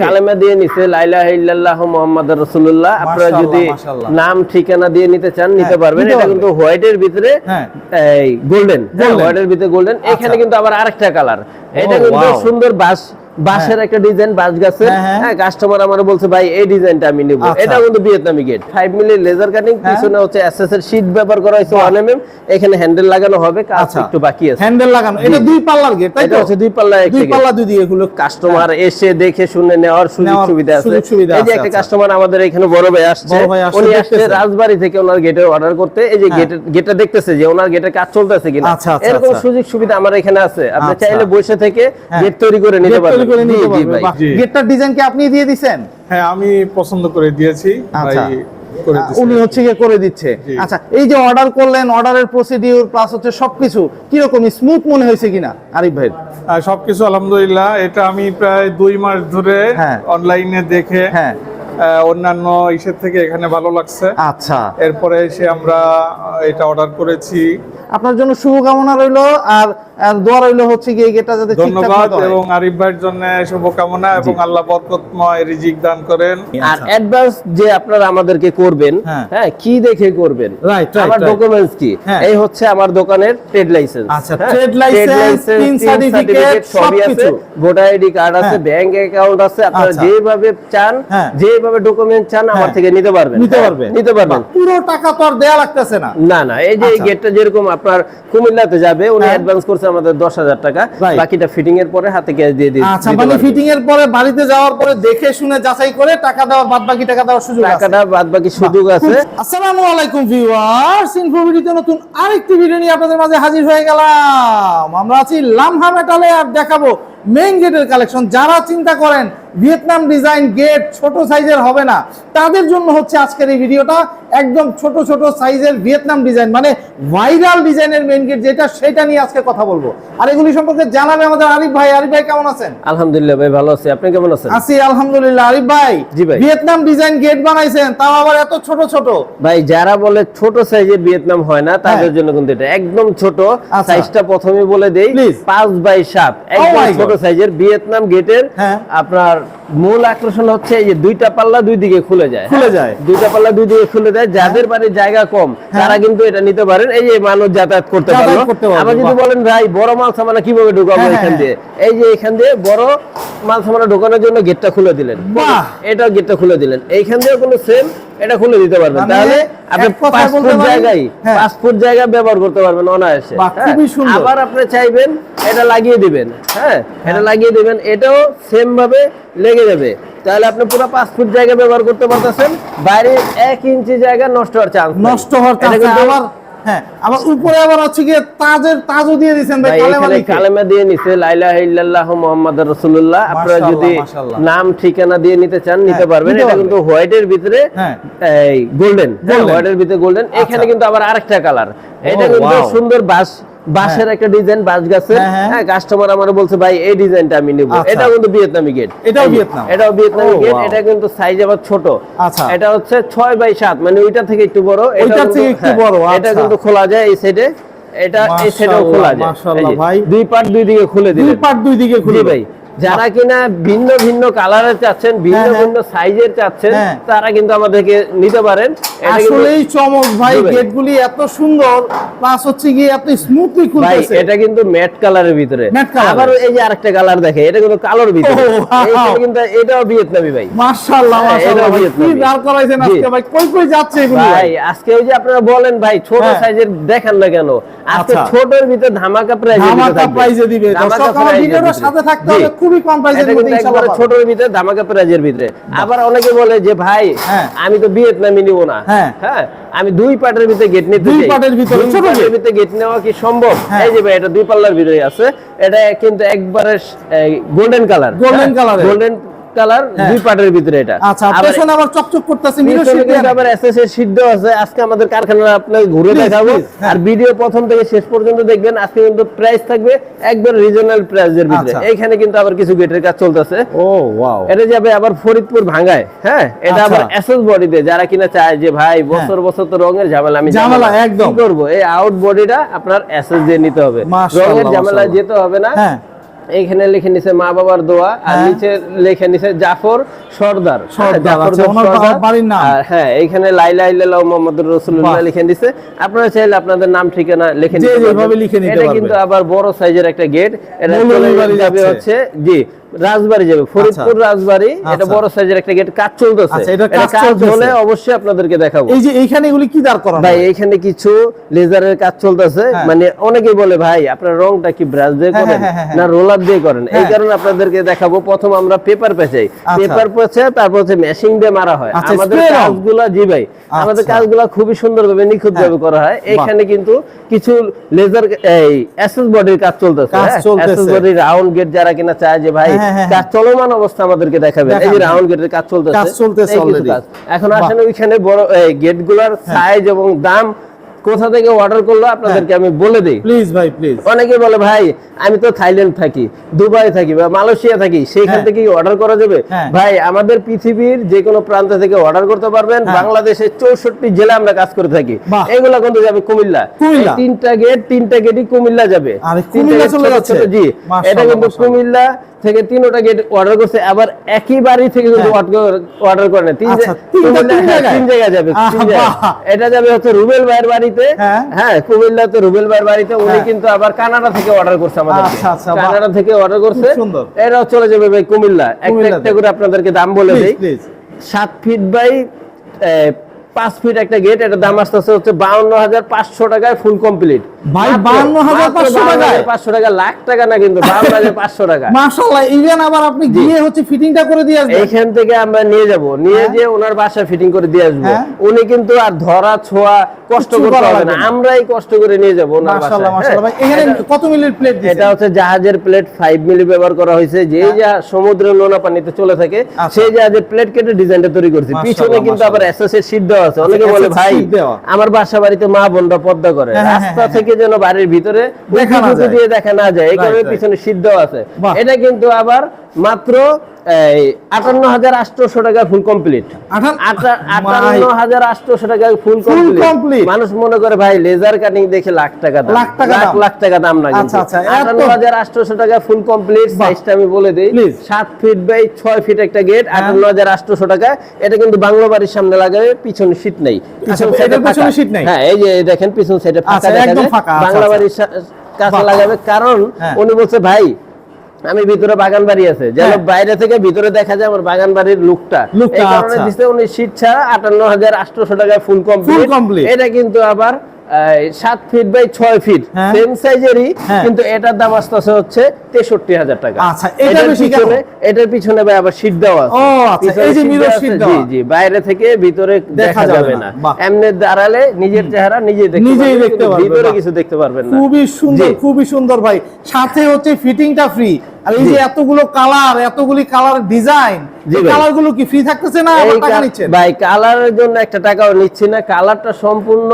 কালেমা দিয়ে নিছে লা ইলাহা ইল্লাল্লাহ মুহাম্মাদুর রাসূলুল্লাহ। আপনারা যদি নাম ঠিকানা দিয়ে নিতে চান নিতে পারবেন। এটা কিন্তু হোয়াইটের ভিতরে এই গোল্ডেন, হোয়াইটের ভিতরে গোল্ডেন। এখানে কিন্তু আবার আরেকটা কালার, এটা কিন্তু সুন্দর বাঁশের একটা ডিজাইন, বাঁশ গাছের। হ্যাঁ, কাস্টমার আমারে বলছে ভাই এই ডিজাইনটা আমি নিব। এটা কিন্তু ভিয়েতনামি গেট 5 মিলি লেজার কাটিং, পিছনে হচ্ছে এসএস এর শীট ব্যবহার করা হয়েছে 1 mm। এখানে হ্যান্ডেল লাগানো হবে, কাজ একটু বাকি আছে। হ্যান্ডেল লাগানো, এটা দুই পাল্লার গেট, তাই তো? এটা হচ্ছে দুই পাল্লা, দুই পাল্লা দুই দিকে এগুলো কাস্টমার এসে দেখে শুনে নেওয়ার সুযোগ সুবিধা আছে। এই যে একটা কাস্টমার আমাদের এখানে বড় ভাই আসছে, উনি আসছে রাজবাড়ী থেকে ওনার গেটের অর্ডার করতে। এই যে গেটটা দেখতেছে যে ওনার গেটের কাজ চলতেছে কিনা, এরকম সুযোগ সুবিধা আমার এখানে আছে। আপনি চাইলে বসে থেকে গেট তৈরি করে নিতে পারবেন। গেটটার ডিজাইন কি আপনি দিয়ে দিবেন? হ্যাঁ, আমি পছন্দ করে দিয়েছি ভাই, উনি হচ্ছে কি করে দিচ্ছে। আচ্ছা, এই যে অর্ডার করলেন, অর্ডারের প্রসিডিউর প্লাস হচ্ছে সবকিছু কি রকম স্মুথ মনে হয়েছে কিনা আরিফ ভাই? সবকিছু আলহামদুলিল্লাহ। এটা আমি প্রায় 2 মাস ধরে অনলাইনে দেখে অন্যান্য ইসের থেকে এখানে ভালো লাগছে। আচ্ছা, এরপরে এসে আমরা এটা অর্ডার করেছি। আপনার জন্য শুভকামনা রইলো, আর দোয়া রইলো হচ্ছে কি এটা যাতে ঠিকঠাক ধন্যবাদ। হয়। এবং আরিফ ভাইয়ের জন্য শুভকামনা, এবং আল্লাহ বরকতময় রিজিক দান করেন। আর অ্যাডভান্স যে আপনারা আমাদেরকে করবেন, হ্যাঁ, কি দেখে করবেন? আমার ডকুমেন্টস কি? এই হচ্ছে আমার দোকানের ট্রেড লাইসেন্স। আচ্ছা, ট্রেড লাইসেন্স, পিন সার্টিফিকেট সবই আছে, ভোটার আইডি কার্ড আছে, ব্যাংক অ্যাকাউন্ট আছে। আপনারা যেভাবে চান, যেভাবে ডকুমেন্ট চান আমার থেকে নিতে পারবেন। পুরো টাকা তো আর দেয়া লাগতেছে না। না, এই যে গেটটা যেরকম আপনার কুমিল্লাতে যাবে, উনি অ্যাডভান্স করছে আমাদের 10,000 টাকা, বাকিটা ফিটিং এর পরে হাতে ক্যাশ দিয়ে দিই। আচ্ছা, মানে ফিটিং এর পরে বাড়িতে যাওয়ার পরে দেখে শুনে যাচাই করে টাকা দেওয়ার বাদবাকি টাকা দেওয়ার সুযোগ আছে। টাকাটা বাদবাকি সুযোগ আছে। আসসালামু আলাইকুম ভিউয়ার্স, ইনফোভিডিওতে নতুন আরেকটি ভিডিও নিয়ে আপনাদের মাঝে হাজির হয়ে গেলাম। আমরা আছি লামহা মেটালে, আর দেখাবো মেইন গেটের কালেকশন। যারা চিন্তা করেন ভিয়েতনাম ডিজাইন গেট ছোট সাইজের হবে না, তাদের জন্য হচ্ছে আজকের এই ভিডিওটা। একদম ছোট ছোট সাইজের ভিয়েতনাম ডিজাইন, মানে ভাইরাল ডিজাইনের মেইন গেট যেটা, সেটা নিয়ে আজকে কথা বলবো। আর এগুলি সম্পর্কে জানাবে আমাদের আরিফ ভাই। আরিফ ভাই কেমন আছেন? আলহামদুলিল্লাহ ভাই, ভালো আছি। আপনি কেমন আছেন? আছি আলহামদুলিল্লাহ। আরিফ ভাই, জি ভাই, ভিয়েতনাম ডিজাইন গেট বানাইছেন, তাও আবার এত ছোট ছোট। ভাই যারা বলে ছোট সাইজের ভিয়েতনাম হয় না, তাদের জন্য কিন্তু এটা একদম ছোট সাইজটা প্রথমে বলে দেই, 5x7 একদম ছোট সাইজের ভিয়েতনাম গেটের। আপনার মূল আকর্ষণ হচ্ছে এই যে দুইটা পাল্লা দুই দিকে খুলে যায়, দুইটা পাল্লা দুই দিকে খুলে যায়। যাদের বাড়ির জায়গা কম তারা কিন্তু এটা নিতে পারেন। এই যে মানুষ যাতায়াত করতে পারলো। আবার যদি বলেন ভাই বড় মাল সামানা কিভাবে ঢুকাবো এখান দিয়ে, এই যে এখান দিয়ে বড় মাল সামানা ঢোকানোর জন্য গেটটা খুলে দিলেন, এটাও গেটটা খুলে দিলেন, এইখান দিয়েও কোনো সেম এটা খুলে দিতে পারবেন। তাহলে আপনি 5 ফুট জায়গা ব্যবহার করতে পারবেন অনায়াসে। আবার আপনি চাইবেন এটা লাগিয়ে দিবেন, এটা লাগিয়ে দিবেন, এটাও সেম ভাবে লেগে যাবে। তাহলে আপনি পুরো 5 ফুট জায়গা ব্যবহার করতে পারতেছেন। বাইরে 1 ইঞ্চি জায়গা নষ্ট হওয়ার চান্স আবার উপরে আবার হচ্ছে কি তাজও দিয়ে দিবেন ভাই, কালেমা দিয়ে নিছে লা ইলাহা ইল্লাল্লাহ মুহাম্মাদুর রাসূলুল্লাহ। আপনারা যদি নাম ঠিকানা দিয়ে নিতে চান নিতে পারবেন। এটা কিন্তু হোয়াইটের ভিতরে এই গোল্ডেন, হোয়াইটের ভিতরে গোল্ডেন। এখানে কিন্তু আবার আরেকটা কালার, এটা কিন্তু সুন্দর বাঁশের একটা ডিজাইন, বাঁশ গাছের। হ্যাঁ, কাস্টমার আমারে বলছে ভাই এই ডিজাইনটা আমি নিব। এটা কিন্তু ভিয়েতনামি গেট, এটাও ভিয়েতনামি গেট। এটা কিন্তু সাইজ আবার ছোট। এটা হচ্ছে 6x7, মানে ওইটা থেকে একটু বড়, এটা থেকে একটু বড়। এটা কিন্তু খোলা যায় এই সাইডে, এটা এই সাইডেও খোলা যায়। মাশাআল্লাহ ভাই, দুই পার্ট দুই দিকে খুলে দিলেন, দুই পার্ট দুই দিকে খুলে ভাই। যারা কিনা ভিন্ন ভিন্ন কালারের চাচ্ছেন, ভিন্ন ভিন্ন সাইজের চাচ্ছেন, তারা কিন্তু আমাদেরকে নিতে পারেন। আসলেই চমক ভাই, গেটগুলি এত সুন্দর, প্লাস হচ্ছে কি এত স্মুথলি খুলতেছে। এটা কিন্তু ম্যাট কালারের ভিতরে। আবার এই যে আরেকটা কালার দেখে, এটা কিন্তু কালোর ভিতরে। এইটা কিন্তু এটাও ভিয়েতনামি ভাই। মাশাআল্লাহ মাশাআল্লাহ, কি দাঁড় করাইছেন আজকে ভাই, কই যাচ্ছে এগুলো ভাই? আজকে ওই যে আপনারা বলেন ভাই ছোট সাইজের দেখেন না কেন, আজকে ছোটের ভিতরে ধামাকা প্রাইজে দিবে। দর্শক আমার ভিডিওর সাথে থাকতে হবে, খুবই কম প্রাইজের মধ্যে ইনশাআল্লাহ, ছোটের ভিতরে ধামাকা প্রাইজের ভিতরে। আবার অনেকে বলে যে ভাই আমি তো ভিয়েতনামি নিব না, আমি দুই পার্টের ভিতরে গেট নিতে চাই। দুই পার্টের ভিতরে গেট নেওয়া কি সম্ভব? এই যে ভাই এটা দুই পাল্লার ভিতরে আছে, এটা কিন্তু একবারে গোল্ডেন কালার, গোল্ডেন কালার, দুই পার্টের ভিতরে। এটা আচ্ছা, পেছনে আবার চকচক করতেছে, মিরর শীট কিন্তু আবার এসএস এর শীট দেওয়া আছে। আজকে আমাদের কারখানা আপনাকে ঘুরে দেখাবো, আর ভিডিও প্রথম থেকে শেষ পর্যন্ত দেখবেন। আজকে কিন্তু প্রাইস থাকবে একবার রিজনাল প্রাইসের ভিতরে। এইখানে কিন্তু আবার কিছু গেটের কাজ চলতেছে। ও ওয়াও, এটা যাবে আবার ফরিদপুর ভাঙ্গায়। এটা আবার এসএস বডিতে। যারা কিনা চায় যে ভাই বছর বছর তো রঙের ঝামেলা, আমি একদম কি করব, এই আউট বডিটা আপনার এসএস দিয়ে নিতে হবে, রঙের ঝামেলা যেতে হবে না। এইখানে লিখে নিছে মা বাবার দোয়া, আর নিচে লিখে নিছে জাফর সর্দার। বাড়ির নাম। হ্যাঁ, এইখানে লা ইলাহা ইল্লাল্লাহু মুহাম্মাদুর রাসূলুল্লাহ লিখে দিছে। আপনারা চাইলে আপনাদের নাম ঠিকানা লিখে নিতে পারবেন। এটা কিন্তু আবার বড় সাইজের একটা গেট। এটা চলে যাবে হচ্ছে জি রাজবাড়ি যাবে, ফরিদপুর রাজবাড়ি। এটা বড় সাইজের একটা গেট, কাজ চলতেছে। এটা কাজ হলে অবশ্যই আপনাদেরকে দেখাবো। এই যে এইখানে এগুলি কি দাঁড় করানো ভাই? এইখানে কিছু লেজারের কাজ চলতেছে। মানে অনেকেই বলে ভাই আপনার রংটা কি ব্রাশ দিয়ে করেন না রোলার দিয়ে করেন? এই কারণে আপনাদেরকে দেখাবো। প্রথম আমরা পেপার পেঁচাই, পেপার পেঁচে তারপর হচ্ছে মেশিং দিয়ে মারা হয়। আমাদের কাজগুলা জি ভাই, আমাদের কাজগুলা খুবই সুন্দরভাবে নিখুঁত ভাবে করা হয়। এখানে কিন্তু কিছু লেজার এই এসএস বডির কাজ চলতেছে। এসএস বডি রাউন্ড গেট যারা কিনা চায় যে ভাই কাজ চলমান অবস্থা আমাদেরকে দেখাবেন, এই যে রাউন্ড গেটের কাজ চলতেছে অলরেডি। এখন আসলে ওইখানে বড় গেট গুলার সাইজ এবং দাম কোথা থেকে অর্ডার করলো আপনাদেরকে আমি বলে দেই প্লিজ ভাই, প্লিজ। অনেকে বলে ভাই আমি তো থাইল্যান্ড থাকি, দুবাই থাকি বা মালয়েশিয়া থাকি, সেইখান থেকে অর্ডার করা যাবে? ভাই আমাদের পৃথিবীর যে কোনো প্রান্ত থেকে অর্ডার করতে পারবেন। বাংলাদেশের 64 জেলা আমরা কাজ করে থাকি। এগুলা কিন্তু যাবে কুমিল্লা। তিনটা গেটই কুমিল্লা যাবে। জি, এটা কিন্তু কুমিল্লা থেকে 3টা গেট অর্ডার করছে। আবার একই বাড়ি থেকে কিন্তু অর্ডার করে না, 3 জায়গায় যাবে। এটা যাবে হচ্ছে রুবেল ভাইয়ের বাড়িতে। হ্যাঁ, কুমিল্লাতে রুবেল ভাইয়ের বাড়িতে। উনি কিন্তু আবার কানাডা থেকে অর্ডার করছে আমাদের, কানাডা থেকে অর্ডার করছে। এটাও চলে যাবে ভাই কুমিল্লা। একটা করে আপনাদেরকে দাম বলে দেই। 7 ফিট বাই 5 ফিট একটা গেট। এটা দাম আসতেছে হচ্ছে 52,500 টাকায় ফুল কমপ্লিট। ভাই 52,500 টাকা, লাখ টাকা না কিন্তু, 52,500 টাকা। মাশাআল্লাহ। ইভেন আবার আপনি গিয়ে হচ্ছে ফিটিংটা করে দিয়ে আসবেন। এইখান থেকে আমরা নিয়ে যাব, নিয়ে যে ওনার বাসায় ফিটিং করে দিয়ে আসবো। উনি কিন্তু আর ধরা ছোঁয়া কষ্ট করতে হবে না, আমরাই কষ্ট করে নিয়ে যাব ওনার বাসায়। মাশাআল্লাহ, মাশাআল্লাহ। ভাই এখানে কত মিলির প্লেট দিয়েছেন? এটা হচ্ছে জাহাজের প্লেট 5 মিলি ব্যবহার করা হয়েছে। যে জাহাজ সমুদ্রের নোনা পানিতে চলে থাকে সেই জাহাজের প্লেট কেটে ডিজাইনটা তৈরি করছি। পিছনে কিন্তু আবার এসএসএর শীট দেওয়া আছে। অনেকে বলে ভাই আমার বাসা বাড়িতে মা বোনরা পর্দা করে, রাস্তা থেকে যেন বাড়ির ভিতরে দিয়ে দেখা না যায়, এই কারণে পিছনে শীট দেওয়া আছে। এটা কিন্তু আবার মাত্র 58,800 টাকা ফুল কমপ্লিট। 58,800 টাকা ফুল কমপ্লিট। মানুষ মনে করে ভাই লেজার কাটিং দেখে লাখ টাকা দাম না, কিন্তু 58,800 টাকা ফুল কমপ্লিট। সাইজটা আমি বলে দেই, 7 ফিট বাই 6 ফিট একটা গেট, 58,800 টাকা। এটা কিন্তু বাংলা বাড়ির সামনে লাগাবে, পিছনে শীট নাই। হ্যাঁ, এই যে দেখেন পিছন সাইডে ফাঁকা, বাংলা বাড়ির কাছে লাগাবে। কারণ উনি বলছে ভাই আমি ভিতরে বাগান বাড়ি আছে, যেন বাইরে থেকে ভিতরে দেখা যায় আমার বাগান বাড়ির লুকটা। এই কারণে দিতে উনি শীট ছাড়া 58,800 টাকায় ফুল কমপ্লিট। এটা কিন্তু আবার 7 ফিট বাই 6 ফিট সেম সাইজেরই, কিন্তু এটার দাম আসতেছে হচ্ছে 63,000 টাকা। আচ্ছা, এটার পিছনে ভাই আবার শীট দেওয়া আছে। ও আচ্ছা, এই যে মিরর শীট দেওয়া। জি জি, বাইরে থেকে ভিতরে দেখা যাবে না। এমনি দাঁড়ালে নিজের চেহারা নিজেই দেখতে পারবেন, ভিতরে কিছু দেখতে পারবেন না। খুবই সুন্দর, খুবই সুন্দর ভাই। সাথে হচ্ছে ফিটিংটা ফ্রি। আর এই যে এতগুলো কালার, এতগুলি কালার ডিজাইন, এই কালারগুলো কি ফ্রি থাকতেছে না আবার টাকা নিচ্ছেন? ভাই কালারের জন্য একটা টাকাও নিচ্ছি না। কালারটা সম্পূর্ণ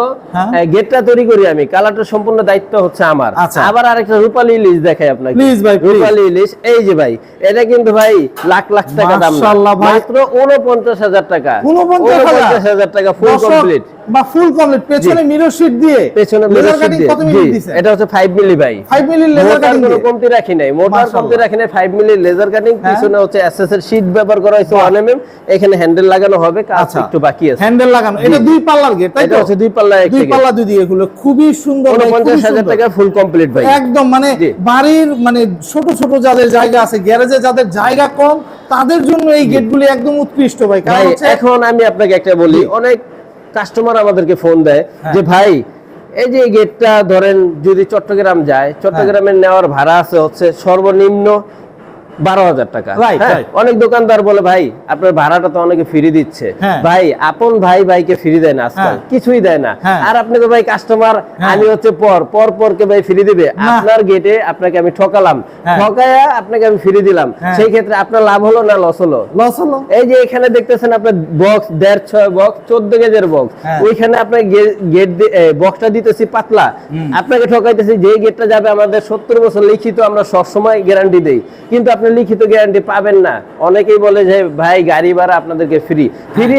গেটটা তৈরি করি আমি, কালারটা সম্পূর্ণ দায়িত্ব হচ্ছে আমার। আবার আরেকটা রূপালী ইলিশ দেখাই আপনাকে। প্লিজ ভাই, রূপালী ইলিশ। এই যে ভাই এটা কিন্তু ভাই লাখ লাখ টাকা দাম না, মাত্র 49,000 টাকা। 49,000 টাকা ফুল কমপ্লিট বা ফুল কমপ্লিট। পেছনে মিরর শীট দিয়ে, পেছনে মিরর শীট দিয়ে। কত মিলি দিয়েছেন? এটা হচ্ছে 5 মিলি ভাই। 5 মিলি লেজার কাটিং, কোনো কমতি রাখি নাই, মোটর কমতি রাখি নাই। 5 মিলি লেজার কাটিং, পিছনে হচ্ছে এসএস এর শীট ব্যবহার করা হয়েছে 1 mm। এখানে হ্যান্ডেল লাগানো হবে, কাজ একটু বাকি আছে। হ্যান্ডেল লাগানো। এটা 2 পাল্লার গেট, তাই তো? এটা হচ্ছে 2 পাল্লা, 2 পাল্লা দুই দিয়ে এগুলো খুবই সুন্দর। 49,000 টাকা ফুল কমপ্লিট ভাই। একদম মানে বাড়ির মানে ছোট ছোট যাদের জায়গা আছে, গ্যারেজে যাদের জায়গা কম, তাদের জন্য এই গেটগুলি একদম উৎকৃষ্ট ভাই। কারণ এখন আমি আপনাকে একটা বলি, অনেক কাস্টমার আমাদেরকে ফোন দেয় যে ভাই এই যে গেটটা ধরেন যদি চট্টগ্রাম যায়, চট্টগ্রামের নেওয়ার ভাড়া আছে হচ্ছে সর্বনিম্ন 12,000 টাকা। অনেক দোকানদার বলে ভাই আপনার ভাড়াটা তো অনেকে ফ্রি দিচ্ছে। ভাই আপন ভাই ভাইকে ফ্রি দেয় না, আজকাল কিছুই দেয় না। আর আপনি তো ভাই কাস্টমার, আমি হচ্ছে পরকে ভাই ফ্রি দিবে। আপনার গেটে আপনাকে আমি ঠকালাম, ঠকায়া আপনাকে আমি ফ্রি দিলাম, সেই ক্ষেত্রে আপনার লাভ হলো না লস হলো? লস হলো। এই যে এখানে দেখতেছেন আপনার বক্স 1.5-6 বক্স 14 গেজের বক্স, ওইখানে আপনার গেট বক্সটা দিতেছি পাতলা, আপনাকে ঠকাইতেছি। যে গেটটা যাবে আমাদের 70 বছর লিখিত, আমরা সবসময় গ্যারান্টি দেই, কিন্তু আপনি লিখিত গ্যারান্টি পাবেন না। অনেকেই বলে যে ভাই গাড়ি ভাড়া আপনাদেরকে ফ্রি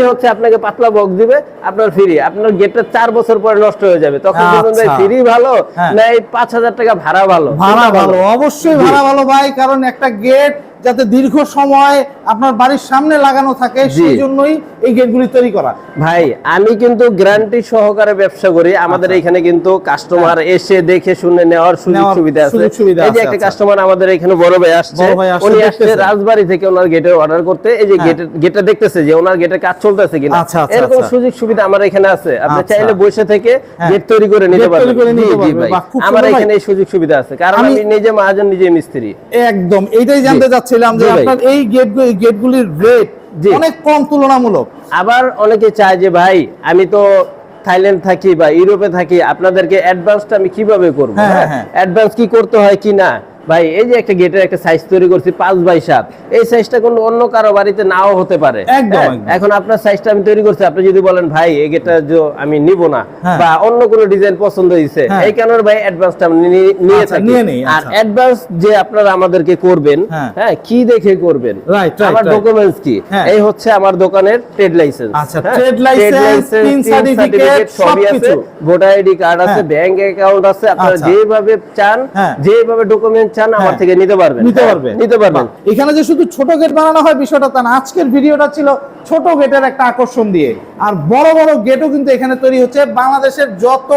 হচ্ছে, আপনাকে পাতলা বক্স দিবে আপনার ফ্রি, আপনার গেটটা 4 বছর পরে নষ্ট হয়ে যাবে, তখন বলবেন ভাই ফ্রি ভালো না এই 5000 টাকা ভাড়া ভালো? ভাড়া ভালো, অবশ্যই ভাড়া ভালো ভাই, কারণ একটা গেট যাতে দীর্ঘ সময় আপনার বাড়ির সামনে লাগানো থাকে সেই জন্যই এই গেটগুলি তৈরি করা। ভাই আমি কিন্তু গ্যারান্টি সহকারে ব্যবসা করি, আমাদের এখানে কিন্তু কাস্টমার এসে দেখে শুনে নেওয়ার সুযোগ সুবিধা আছে। এই যে একটা কাস্টমার আমাদের এখানে বড় ভাই আসছে, উনি আসছে রাজবাড়ী থেকে ওনার গেটের অর্ডার করতে, এই যে গেটটা দেখতেছে যে ওনার গেটের কাজ চলতেছে কিনা, এরকম সুযোগ সুবিধা আমার এখানে আছে। আপনি চাইলে বসে থেকে গেট তৈরি করে নিতে পারবেন। জি ভাই, আমার এখানে এই সুযোগ সুবিধা আছে, কারণ আমি নিজে মহাজন, নিজে মিস্ত্রি। একদম এইটাই জানতে চাচ্ছিলাম যে আপনার এই গেটগুলির রেট অনেক কম তুলনামূলক। আবার অনেকে চায় যে ভাই আমি তো থাইল্যান্ড থাকি বা ইউরোপে থাকি, আপনাদেরকে অ্যাডভান্সটা আমি কিভাবে করব, অ্যাডভান্স কি করতে হয় কি না। ভাই এই যে একটা গেটের একটা সাইজ তৈরি করছি 5x7, এই সাইজটা কোন অন্য কারো বাড়িতে নাও হতে পারে। এখন আপনার সাইজটা আমি তৈরি করছি, আপনি যদি বলেন ভাই এই গেটটা আমি নিব না বা অন্য কোনো ডিজাইন পছন্দ হয়েছে, এই কারণে ভাই অ্যাডভান্সটা আমি নিয়ে থাকি। আর অ্যাডভান্স যে আপনারা আমাদেরকে করবেন, হ্যাঁ কি দেখে করবেন, আমার ডকুমেন্টস কি, এই হচ্ছে আমার দোকানের trade licence, trade licence, pin certificate সবই আছে, ভোটার আইডি কার্ড আছে, ব্যাংক অ্যাকাউন্ট আছে, আপনারা যেভাবে চান যেভাবে ডকুমেন্ট চান আমার থেকে নিতে পারবেন। এখানে যে শুধু ছোট গেট বানানো হয় বিষয়টা তা না, আজকের ভিডিওটা ছিল ছোট গেটের একটা আকর্ষণ দিয়ে, আর বড় বড় গেটও কিন্তু এখানে তৈরি হচ্ছে। বাংলাদেশের যত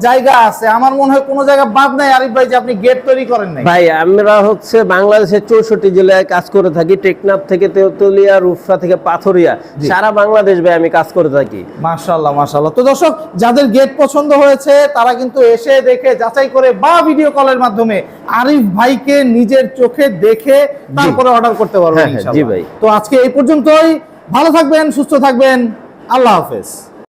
জায়গা আছে আমার মনে হয় কোনো জায়গা বাদ নাই আরিফ ভাই যে আপনি গেট তৈরি করেন নাই। ভাই আমরা হচ্ছে বাংলাদেশের 64 জেলায় কাজ করে থাকি, টেকনাফ থেকে তেতুলিয়া, রূপসা থেকে পাথরিয়া, সারা বাংলাদেশ ভাই আমি কাজ করে থাকি। মাশাআল্লাহ মাশাআল্লাহ। তো দর্শক যাদের গেট পছন্দ হয়েছে তারা কিন্তু এসে দেখে যাচাই করে বা ভিডিও কলের মাধ্যমে আরিফ ভাইকে নিজের চোখে দেখে তারপরে অর্ডার করতে পারবেন ইনশাআল্লাহ। জি ভাই, তো আজকে এই পর্যন্তই। ভালো থাকবেন, সুস্থ থাকবেন, আল্লাহ হাফেজ।